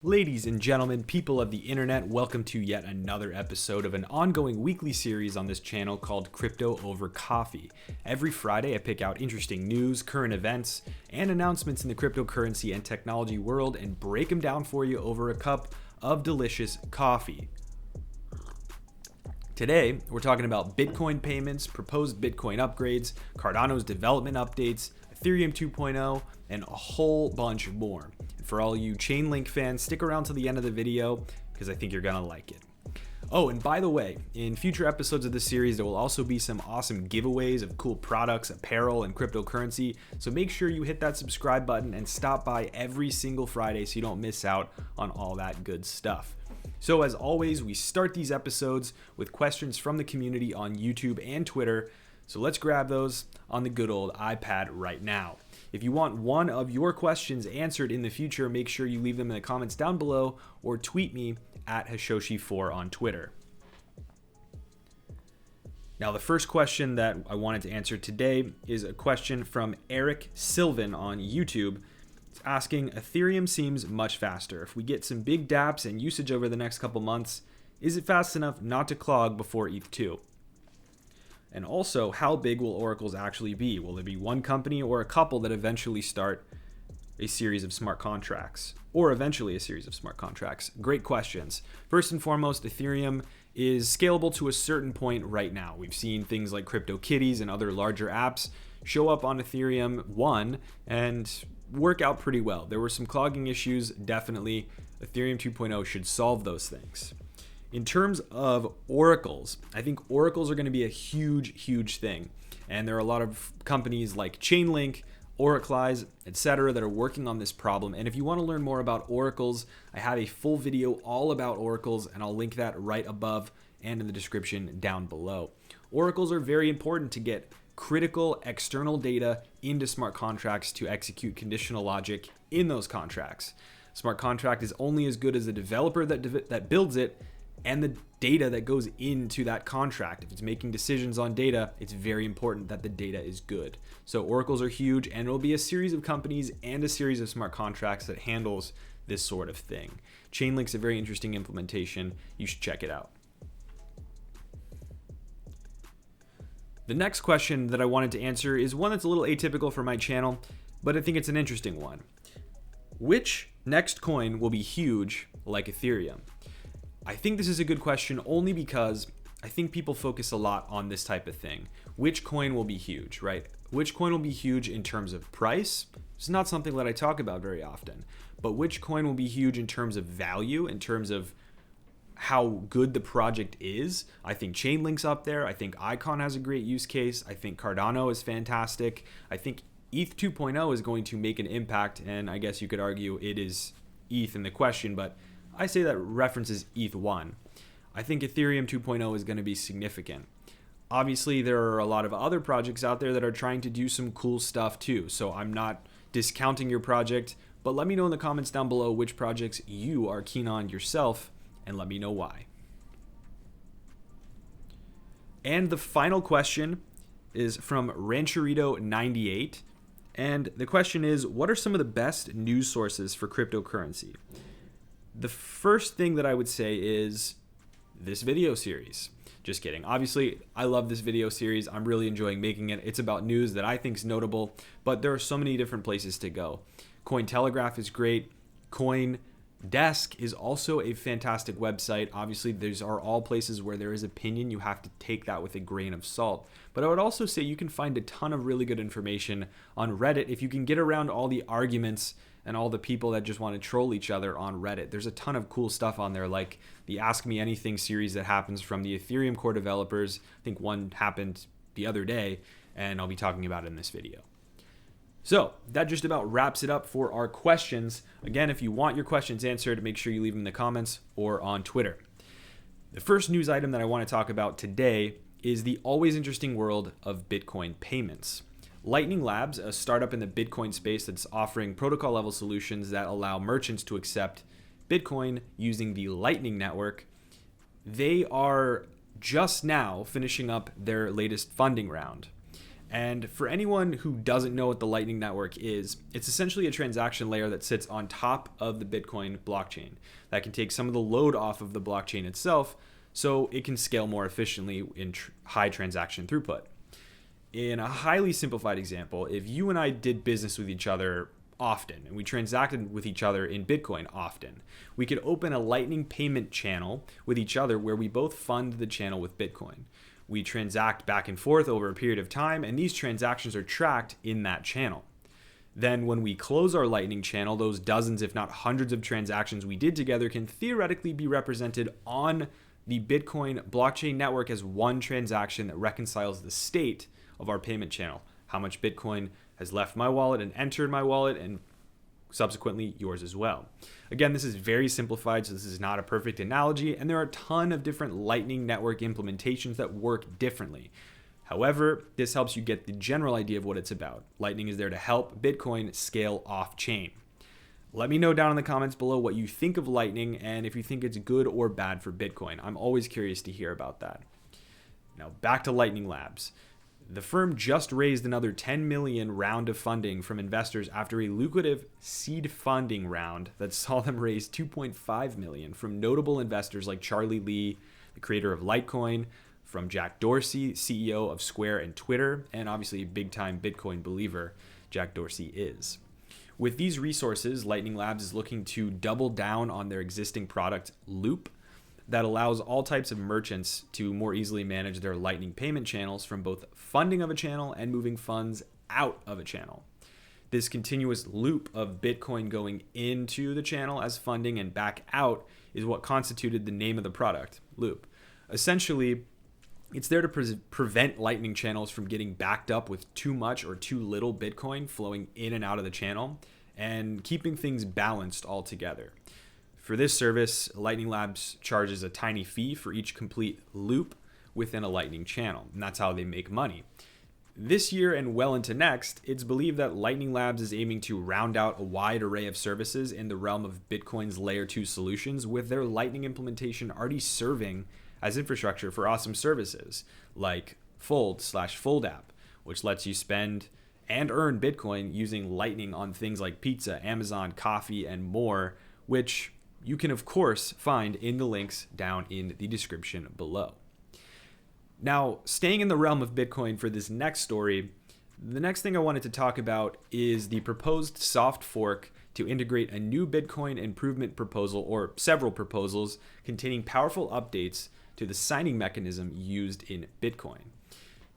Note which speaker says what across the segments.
Speaker 1: Ladies and gentlemen, people of the internet, welcome to yet another episode of an ongoing weekly series on this channel called Crypto Over Coffee. Every Friday, I pick out interesting news, current events, and announcements in the cryptocurrency and technology world and break them down for you over a cup of delicious coffee. Today, we're talking about Bitcoin payments, proposed Bitcoin upgrades, Cardano's development updates, Ethereum 2.0, and a whole bunch more. For all you Chainlink fans, stick around to the end of the video because I think you're gonna like it. Oh, and by the way, in future episodes of this series, there will also be some awesome giveaways of cool products, apparel, and cryptocurrency. So make sure you hit that subscribe button and stop by every single Friday so you don't miss out on all that good stuff. So as always, we start these episodes with questions from the community on YouTube and Twitter. So let's grab those on the good old iPad right now. If you want one of your questions answered in the future, make sure you leave them in the comments down below or tweet me at Hashoshi4 on Twitter. Now, the first question that I wanted to answer today is a question from Eric Sylvan on YouTube. It's asking, Ethereum seems much faster. If we get some big dApps and usage over the next couple months, is it fast enough not to clog before ETH 2? And also, how big will oracles actually be? Will there be one company or a couple that eventually start a series of smart contracts? Or eventually a series of smart contracts? Great questions. First and foremost, Ethereum is scalable to a certain point right now. We've seen things like CryptoKitties and other larger apps show up on Ethereum 1 and work out pretty well. There were some clogging issues, definitely. Ethereum 2.0 should solve those things. In terms of oracles, I think oracles are going to be a huge thing. And there are a lot of companies like Chainlink, Oraclize, etc. that are working on this problem. And if you want to learn more about oracles, I have a full video all about oracles, and I'll link that right above and in the description down below. Oracles are very important to get critical external data into smart contracts to execute conditional logic in those contracts. Smart contract is only as good as the developer that builds it and the data that goes into that contract. If it's making decisions on data, it's very important that the data is good. So oracles are huge, and it will be a series of companies and a series of smart contracts that handles this sort of thing. Chainlink's a very interesting implementation. You should check it out. The next question that I wanted to answer is one that's a little atypical for my channel, but I think it's an interesting one. Which next coin will be huge like Ethereum? I think this is a good question only because I think people focus a lot on this type of thing. Which coin will be huge, right? Which coin will be huge in terms of price? It's not something that I talk about very often. But which coin will be huge in terms of value, in terms of how good the project is? I think Chainlink's up there. I think Icon has a great use case. I think Cardano is fantastic. I think ETH 2.0 is going to make an impact, and I guess you could argue it is ETH in the question, but I say that references ETH 1. I think Ethereum 2.0 is going to be significant. Obviously, there are a lot of other projects out there that are trying to do some cool stuff too, so I'm not discounting your project, but let me know in the comments down below which projects you are keen on yourself, and let me know why. And the final question is from Rancherito98, and the question is, what are some of the best news sources for cryptocurrency? The first thing that I would say is this video series. Just kidding. Obviously, I love this video series. I'm really enjoying making it. It's about news that I think is notable, but there are so many different places to go. Cointelegraph is great. CoinDesk is also a fantastic website. Obviously, these are all places where there is opinion. You have to take that with a grain of salt. But I would also say you can find a ton of really good information on Reddit if you can get around all the arguments and all the people that just want to troll each other on Reddit. There's a ton of cool stuff on there, like the Ask Me Anything series that happens from the Ethereum core developers. I think one happened the other day, and I'll be talking about it in this video. So that just about wraps it up for our questions. Again, if you want your questions answered, make sure you leave them in the comments or on Twitter. The first news item that I want to talk about today is the always interesting world of Bitcoin payments. Lightning Labs, a startup in the Bitcoin space that's offering protocol level solutions that allow merchants to accept Bitcoin using the Lightning Network, they are just now finishing up their latest funding round. And for anyone who doesn't know what the Lightning Network is, it's essentially a transaction layer that sits on top of the Bitcoin blockchain that can take some of the load off of the blockchain itself so it can scale more efficiently in high transaction throughput. In a highly simplified example, if you and I did business with each other often and we transacted with each other in Bitcoin often, we could open a Lightning payment channel with each other where we both fund the channel with Bitcoin. We transact back and forth over a period of time, and these transactions are tracked in that channel. Then when we close our Lightning channel, those dozens, if not hundreds of transactions we did together can theoretically be represented on the Bitcoin blockchain network as one transaction that reconciles the state of our payment channel. How much Bitcoin has left my wallet and entered my wallet, and subsequently yours as well. Again, this is very simplified, so this is not a perfect analogy, and there are a ton of different Lightning Network implementations that work differently. However, this helps you get the general idea of what it's about. Lightning is there to help Bitcoin scale off-chain. Let me know down in the comments below what you think of Lightning and if you think it's good or bad for Bitcoin. I'm always curious to hear about that. Now, back to Lightning Labs. The firm just raised another $10 million round of funding from investors after a lucrative seed funding round that saw them raise $2.5 million from notable investors like Charlie Lee, the creator of Litecoin, from Jack Dorsey, CEO of Square and Twitter, and obviously a big-time Bitcoin believer Jack Dorsey is. With these resources, Lightning Labs is looking to double down on their existing product, Loop, that allows all types of merchants to more easily manage their Lightning payment channels from both funding of a channel and moving funds out of a channel. This continuous loop of Bitcoin going into the channel as funding and back out is what constituted the name of the product, Loop. Essentially, it's there to prevent Lightning channels from getting backed up with too much or too little Bitcoin flowing in and out of the channel and keeping things balanced altogether. For this service, Lightning Labs charges a tiny fee for each complete loop within a Lightning channel, and that's how they make money. This year and well into next, it's believed that Lightning Labs is aiming to round out a wide array of services in the realm of Bitcoin's Layer 2 solutions, with their Lightning implementation already serving as infrastructure for awesome services like Fold app, which lets you spend and earn Bitcoin using Lightning on things like pizza, Amazon, coffee, and more, which you can, of course, find in the links down in the description below. Now, staying in the realm of Bitcoin for this next story, the next thing I wanted to talk about is the proposed soft fork to integrate a new Bitcoin improvement proposal, or several proposals, containing powerful updates to the signing mechanism used in Bitcoin.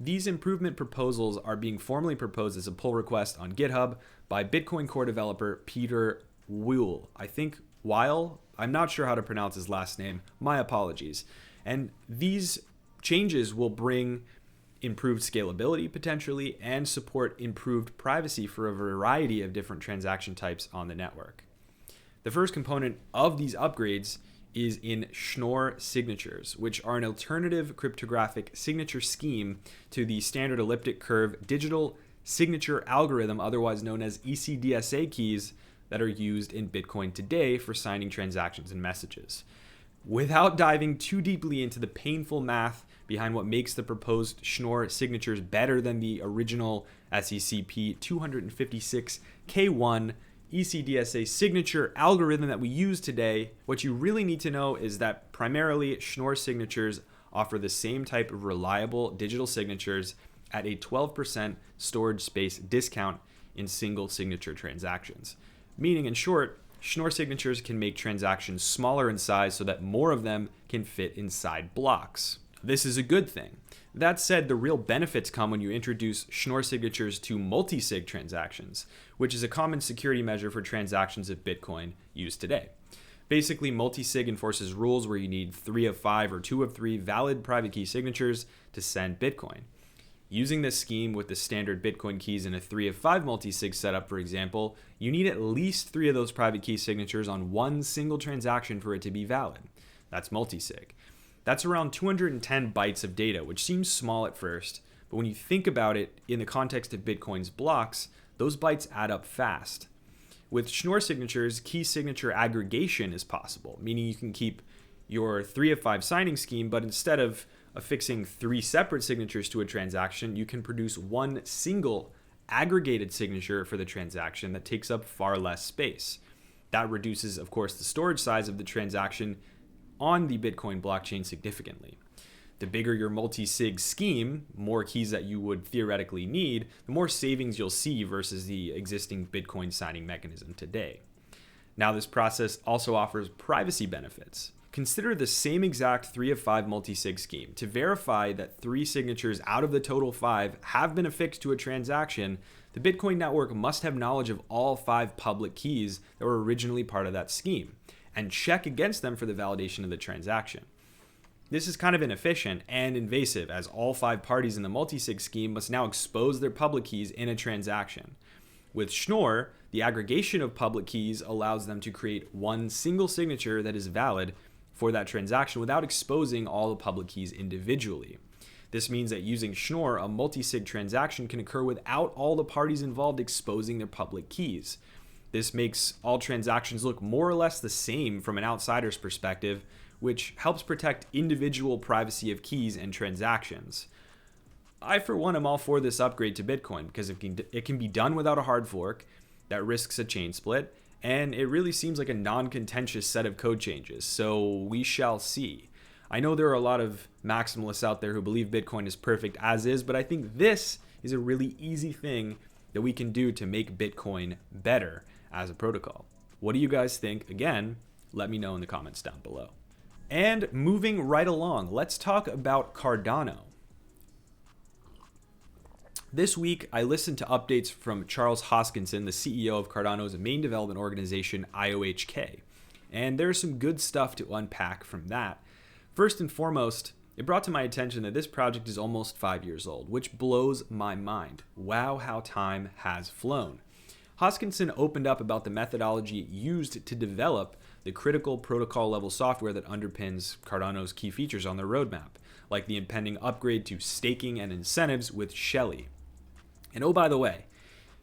Speaker 1: These improvement proposals are being formally proposed as a pull request on GitHub by Bitcoin Core developer Peter Weil. I think Weil, I'm not sure how to pronounce his last name, my apologies. And these changes will bring improved scalability potentially and support improved privacy for a variety of different transaction types on the network. The first component of these upgrades is in Schnorr signatures, which are an alternative cryptographic signature scheme to the standard elliptic curve digital signature algorithm, otherwise known as ECDSA keys, that are used in Bitcoin today for signing transactions and messages. Without diving too deeply into the painful math behind what makes the proposed Schnorr signatures better than the original SECP 256K1 ECDSA signature algorithm that we use today, what you really need to know is that primarily Schnorr signatures offer the same type of reliable digital signatures at a 12% storage space discount in single signature transactions. Meaning, in short, Schnorr signatures can make transactions smaller in size so that more of them can fit inside blocks. This is a good thing. That said, the real benefits come when you introduce Schnorr signatures to multi-sig transactions, which is a common security measure for transactions of Bitcoin used today. Basically, multi-sig enforces rules where you need 3 of 5 or 2 of 3 valid private key signatures to send Bitcoin. Using this scheme with the standard Bitcoin keys in a 3 of 5 multi-sig setup, for example, you need at least 3 of those private key signatures on one single transaction for it to be valid. That's multi-sig. That's around 210 bytes of data, which seems small at first, but when you think about it in the context of Bitcoin's blocks, those bytes add up fast. With Schnorr signatures, key signature aggregation is possible, meaning you can keep your 3 of 5 signing scheme, but instead of affixing 3 separate signatures to a transaction, you can produce one single aggregated signature for the transaction that takes up far less space. That reduces, of course, the storage size of the transaction on the Bitcoin blockchain significantly. The bigger your multi-sig scheme, more keys that you would theoretically need, the more savings you'll see versus the existing Bitcoin signing mechanism today. Now, this process also offers privacy benefits. Consider the same exact 3 of 5 multi-sig scheme. To verify that 3 signatures out of the total 5 have been affixed to a transaction, the Bitcoin network must have knowledge of all 5 public keys that were originally part of that scheme and check against them for the validation of the transaction. This is kind of inefficient and invasive, as all 5 parties in the multi-sig scheme must now expose their public keys in a transaction. With Schnorr, the aggregation of public keys allows them to create one single signature that is valid for that transaction without exposing all the public keys individually. This means that using Schnorr, a multi-sig transaction can occur without all the parties involved exposing their public keys. This makes all transactions look more or less the same from an outsider's perspective, which helps protect individual privacy of keys and transactions. I, for one, am all for this upgrade to Bitcoin because it can be done without a hard fork that risks a chain split, and it really seems like a non-contentious set of code changes, so we shall see. I know there are a lot of maximalists out there who believe Bitcoin is perfect as is, but I think this is a really easy thing that we can do to make Bitcoin better as a protocol. What do you guys think? Again, let me know in the comments down below. And moving right along, let's talk about Cardano. This week, I listened to updates from Charles Hoskinson, the CEO of Cardano's main development organization, IOHK. And there's some good stuff to unpack from that. First and foremost, it brought to my attention that this project is almost 5 years old, which blows my mind. Wow, how time has flown. Hoskinson opened up about the methodology used to develop the critical protocol level software that underpins Cardano's key features on their roadmap, like the impending upgrade to staking and incentives with Shelley. And oh, by the way,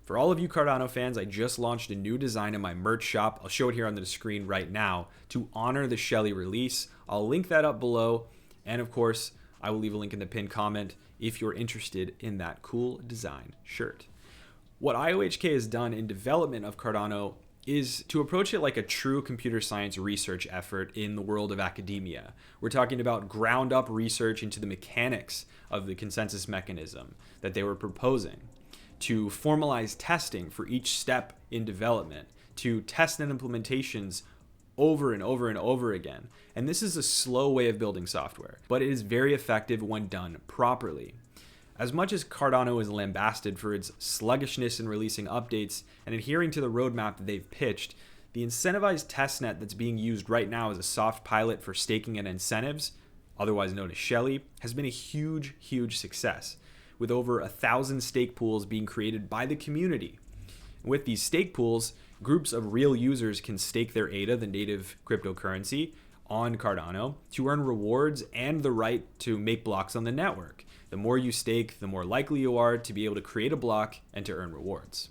Speaker 1: for all of you Cardano fans, I just launched a new design in my merch shop. I'll show it here on the screen right now to honor the Shelley release. I'll link that up below. And of course, I will leave a link in the pinned comment if you're interested in that cool design shirt. What IOHK has done in development of Cardano is to approach it like a true computer science research effort in the world of academia. We're talking about ground up research into the mechanics of the consensus mechanism that they were proposing, to formalize testing for each step in development, to test and implementations over and over and over again. And this is a slow way of building software, but it is very effective when done properly. As much as Cardano is lambasted for its sluggishness in releasing updates and adhering to the roadmap that they've pitched, the incentivized testnet that's being used right now as a soft pilot for staking and incentives, otherwise known as Shelley, has been a huge, huge success, with over 1,000 stake pools being created by the community. With these stake pools, groups of real users can stake their ADA, the native cryptocurrency, on Cardano to earn rewards and the right to make blocks on the network. The more you stake, the more likely you are to be able to create a block and to earn rewards.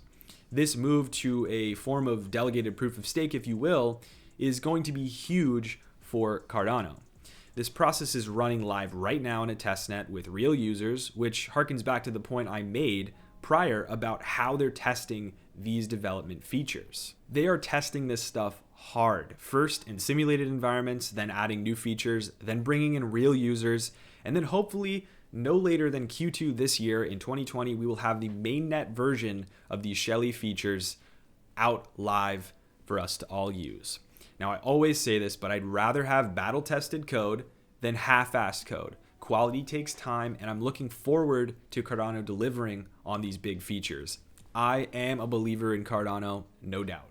Speaker 1: This move to a form of delegated proof of stake, if you will, is going to be huge for Cardano. This process is running live right now in a testnet with real users, which harkens back to the point I made prior about how they're testing these development features. They are testing this stuff hard, first in simulated environments, then adding new features, then bringing in real users, and then hopefully no later than Q2 this year in 2020, we will have the mainnet version of these Shelley features out live for us to all use. Now, I always say this, but I'd rather have battle-tested code than half-assed code. Quality takes time, and I'm looking forward to Cardano delivering on these big features. I am a believer in Cardano, no doubt.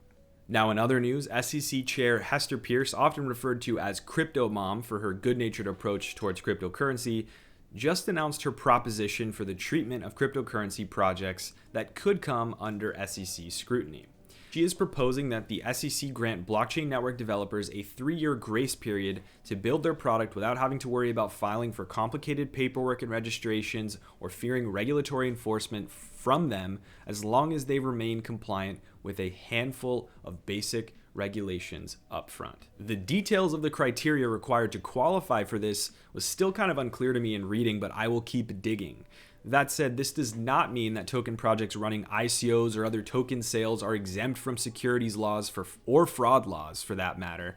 Speaker 1: Now, in other news, SEC Chair Hester Peirce, often referred to as Crypto Mom for her good-natured approach towards cryptocurrency, just announced her proposition for the treatment of cryptocurrency projects that could come under SEC scrutiny. She is proposing that the SEC grant blockchain network developers a 3-year grace period to build their product without having to worry about filing for complicated paperwork and registrations or fearing regulatory enforcement from them, as long as they remain compliant with a handful of basic regulations up front. The details of the criteria required to qualify for this was still kind of unclear to me in reading, but I will keep digging. That said, this does not mean that token projects running ICOs or other token sales are exempt from securities laws or fraud laws for that matter.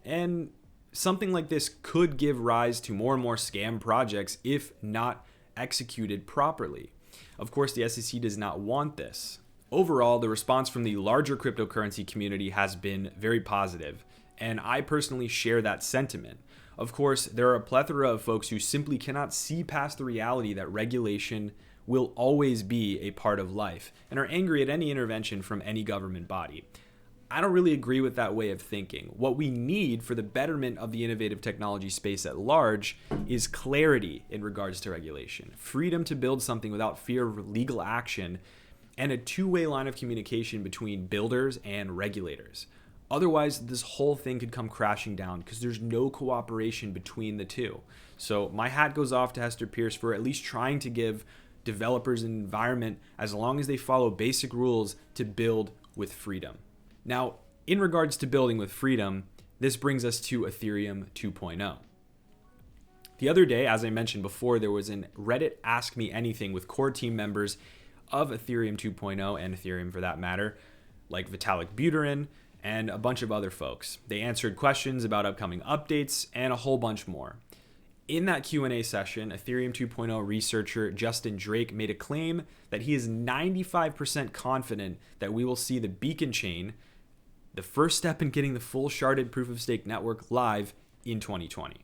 Speaker 1: And something like this could give rise to more and more scam projects if not executed properly. Of course, the SEC does not want this. Overall, the response from the larger cryptocurrency community has been very positive, and I personally share that sentiment. Of course, there are a plethora of folks who simply cannot see past the reality that regulation will always be a part of life and are angry at any intervention from any government body. I don't really agree with that way of thinking. What we need for the betterment of the innovative technology space at large is clarity in regards to regulation, freedom to build something without fear of legal action, and a two-way line of communication between builders and regulators. Otherwise, this whole thing could come crashing down because there's no cooperation between the two. So my hat goes off to Hester Peirce for at least trying to give developers an environment as long as they follow basic rules to build with freedom. Now, in regards to building with freedom, this brings us to Ethereum 2.0. The other day, as I mentioned before, there was an Reddit Ask Me Anything with core team members of Ethereum 2.0 and Ethereum for that matter, like Vitalik Buterin and a bunch of other folks. They answered questions about upcoming updates and a whole bunch more. In that Q&A session, Ethereum 2.0 researcher Justin Drake made a claim that he is 95% confident that we will see the Beacon chain, the first step in getting the full sharded proof-of-stake network live in 2020.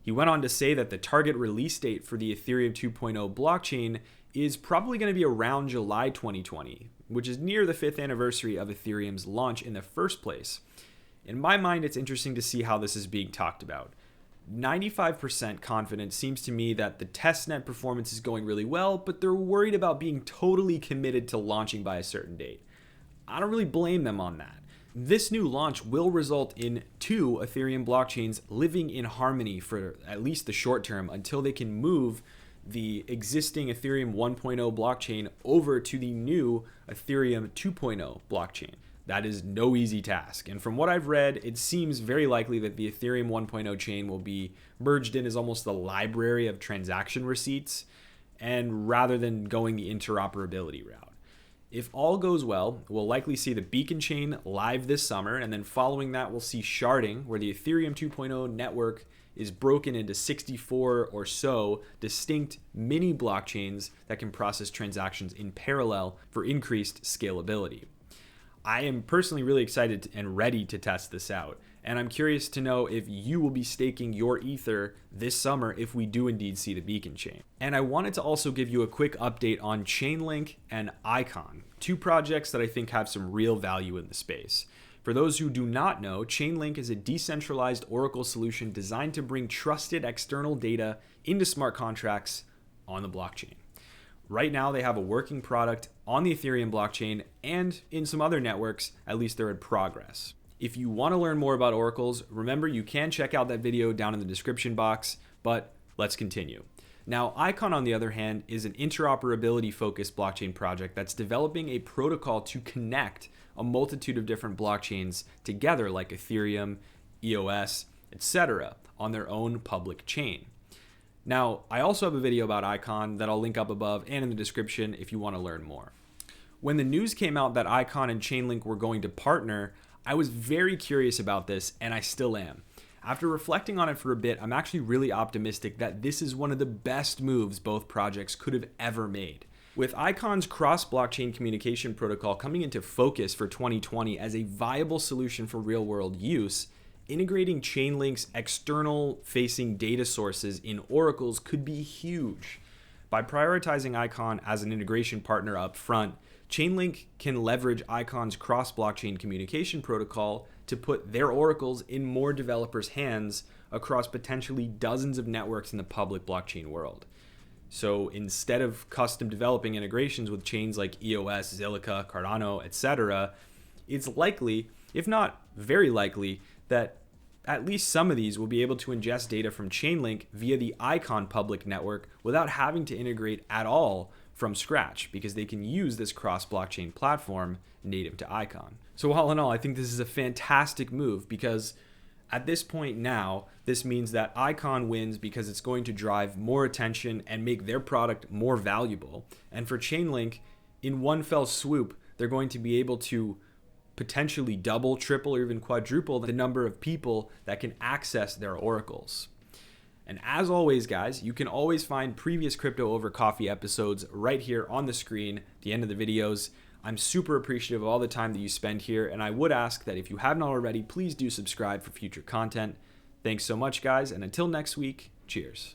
Speaker 1: He went on to say that the target release date for the Ethereum 2.0 blockchain is probably going to be around July 2020, which is near the 5th anniversary of Ethereum's launch in the first place. In my mind, it's interesting to see how this is being talked about. 95% confident seems to me that the testnet performance is going really well, but they're worried about being totally committed to launching by a certain date. I don't really blame them on that. This new launch will result in 2 Ethereum blockchains living in harmony for at least the short term until they can move the existing Ethereum 1.0 blockchain over to the new Ethereum 2.0 blockchain. That is no easy task. And from what I've read, it seems very likely that the Ethereum 1.0 chain will be merged in as almost the library of transaction receipts, and rather than going the interoperability route. If all goes well, we'll likely see the Beacon chain live this summer, and then following that, we'll see sharding, where the Ethereum 2.0 network is broken into 64 or so distinct mini blockchains that can process transactions in parallel for increased scalability. I am personally really excited and ready to test this out, and I'm curious to know if you will be staking your Ether this summer if we do indeed see the Beacon chain. And I wanted to also give you a quick update on Chainlink and Icon, 2 projects that I think have some real value in the space. For those who do not know, Chainlink is a decentralized Oracle solution designed to bring trusted external data into smart contracts on the blockchain. Right now, they have a working product on the Ethereum blockchain and in some other networks, at least they're in progress. If you want to learn more about oracles, remember you can check out that video down in the description box, but let's continue. Now, Icon, on the other hand, is an interoperability-focused blockchain project that's developing a protocol to connect a multitude of different blockchains together, like Ethereum, EOS, etc., on their own public chain. Now, I also have a video about Icon that I'll link up above and in the description if you want to learn more. When the news came out that Icon and Chainlink were going to partner, I was very curious about this, and I still am. After reflecting on it for a bit, I'm actually really optimistic that this is one of the best moves both projects could have ever made. With Icon's cross-blockchain communication protocol coming into focus for 2020 as a viable solution for real-world use, integrating Chainlink's external-facing data sources in oracles could be huge. By prioritizing Icon as an integration partner up front, Chainlink can leverage Icon's cross-blockchain communication protocol to put their oracles in more developers' hands across potentially dozens of networks in the public blockchain world. So instead of custom developing integrations with chains like EOS, Zilliqa, Cardano, etc., it's likely, if not very likely, that at least some of these will be able to ingest data from Chainlink via the Icon public network without having to integrate at all from scratch because they can use this cross-blockchain platform native to Icon. So all in all, I think this is a fantastic move because at this point now, this means that Icon wins because it's going to drive more attention and make their product more valuable. And for Chainlink, in one fell swoop, they're going to be able to potentially double, triple, or even quadruple the number of people that can access their oracles. And as always, guys, you can always find previous Crypto Over Coffee episodes right here on the screen at the end of the videos. I'm super appreciative of all the time that you spend here, and I would ask that if you haven't already, please do subscribe for future content. Thanks so much, guys, and until next week, cheers.